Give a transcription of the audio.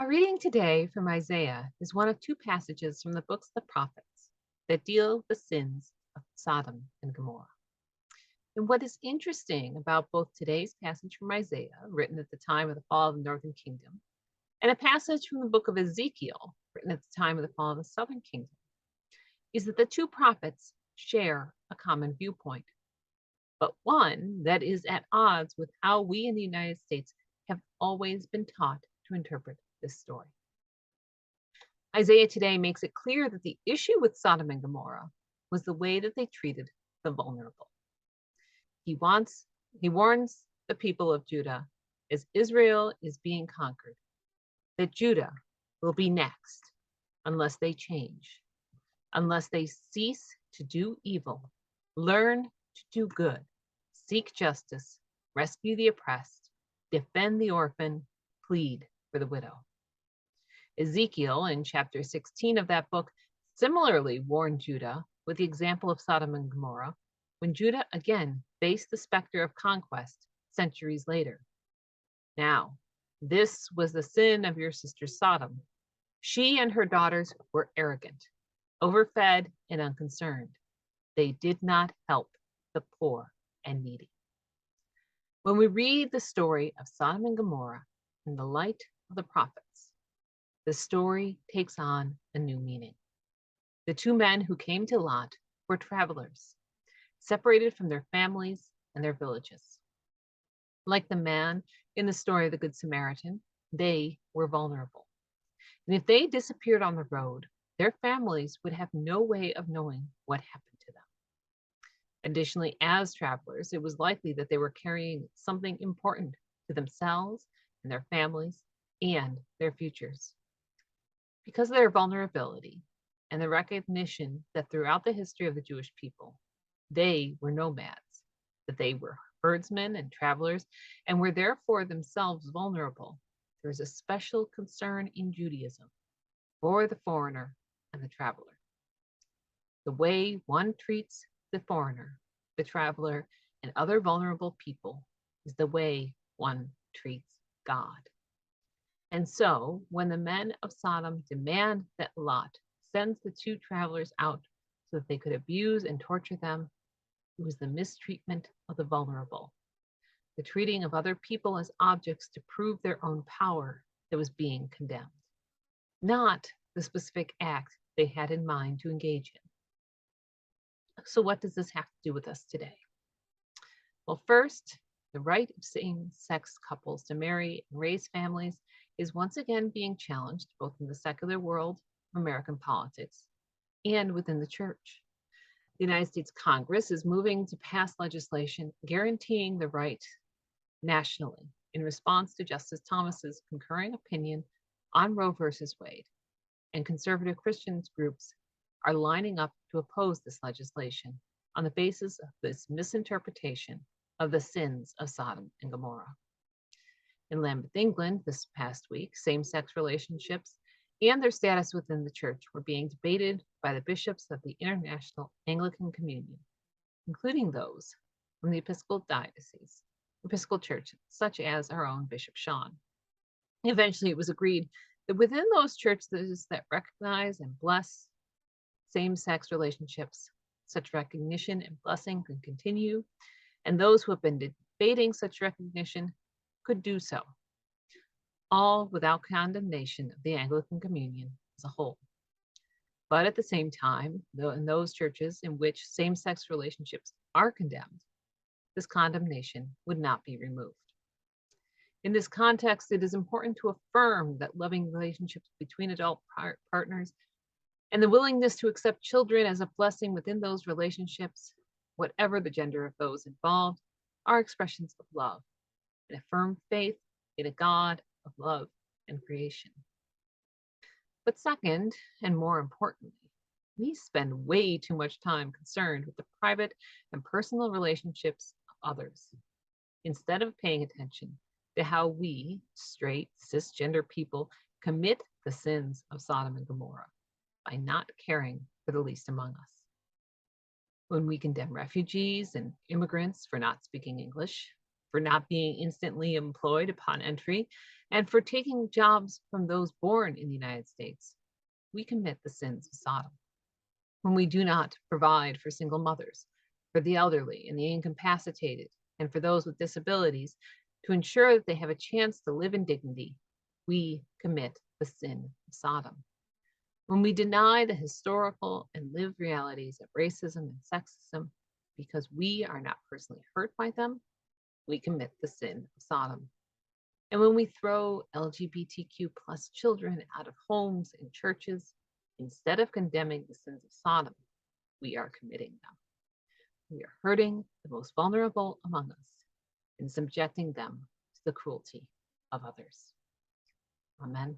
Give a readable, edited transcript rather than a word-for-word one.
Our reading today from Isaiah is one of two passages from the books of the prophets that deal with the sins of Sodom and Gomorrah. And what is interesting about both today's passage from Isaiah, written at the time of the fall of the northern kingdom, and a passage from the book of Ezekiel, written at the time of the fall of the southern kingdom, is that the two prophets share a common viewpoint, but one that is at odds with how we in the United States have always been taught to interpret this story. Isaiah today makes it clear that the issue with Sodom and Gomorrah was the way that they treated the vulnerable. He warns the people of Judah as Israel is being conquered, that Judah will be next unless they change, unless they cease to do evil, learn to do good, seek justice, rescue the oppressed, defend the orphan, plead for the widow. Ezekiel, in chapter 16 of that book, similarly warned Judah with the example of Sodom and Gomorrah when Judah again faced the specter of conquest centuries later. Now, this was the sin of your sister Sodom. She and her daughters were arrogant, overfed, and unconcerned. They did not help the poor and needy. When we read the story of Sodom and Gomorrah in the light of the prophets, the story takes on a new meaning. The two men who came to Lot were travelers, separated from their families and their villages. Like the man in the story of the Good Samaritan, they were vulnerable. And if they disappeared on the road, their families would have no way of knowing what happened to them. Additionally, as travelers, it was likely that they were carrying something important to themselves and their families and their futures. Because of their vulnerability and the recognition that throughout the history of the Jewish people, they were nomads, that they were herdsmen and travelers, and were therefore themselves vulnerable, there is a special concern in Judaism for the foreigner and the traveler. The way one treats the foreigner, the traveler, and other vulnerable people is the way one treats God. And so, when the men of Sodom demand that Lot sends the two travelers out so that they could abuse and torture them, it was the mistreatment of the vulnerable, the treating of other people as objects to prove their own power that was being condemned, not the specific act they had in mind to engage in. So, what does this have to do with us today? Well, first, the right of same-sex couples to marry and raise families is once again being challenged both in the secular world of American politics and within the church. The United States Congress is moving to pass legislation guaranteeing the right nationally in response to Justice Thomas's concurring opinion on Roe versus Wade, and conservative Christian groups are lining up to oppose this legislation on the basis of this misinterpretation of the sins of Sodom and Gomorrah. In Lambeth, England, this past week, same-sex relationships and their status within the church were being debated by the bishops of the International Anglican Communion, including those from the Episcopal Diocese, Episcopal Church, such as our own Bishop Sean. Eventually, it was agreed that within those churches that recognize and bless same-sex relationships, such recognition and blessing can continue, and those who have been debating such recognition could do so, all without condemnation of the Anglican Communion as a whole. But at the same time, in those churches in which same-sex relationships are condemned, this condemnation would not be removed. In this context, it is important to affirm that loving relationships between adult partners and the willingness to accept children as a blessing within those relationships, whatever the gender of those involved, are expressions of love and a firm faith in a God of love and creation. But second, and more importantly, we spend way too much time concerned with the private and personal relationships of others, instead of paying attention to how we, straight, cisgender people, commit the sins of Sodom and Gomorrah by not caring for the least among us. When we condemn refugees and immigrants for not speaking English, for not being instantly employed upon entry, and for taking jobs from those born in the United States, we commit the sins of Sodom. When we do not provide for single mothers, for the elderly and the incapacitated, and for those with disabilities to ensure that they have a chance to live in dignity, we commit the sin of Sodom. When we deny the historical and lived realities of racism and sexism because we are not personally hurt by them, we commit the sin of Sodom. And when we throw LGBTQ plus children out of homes and churches, instead of condemning the sins of Sodom, we are committing them. We are hurting the most vulnerable among us and subjecting them to the cruelty of others. Amen.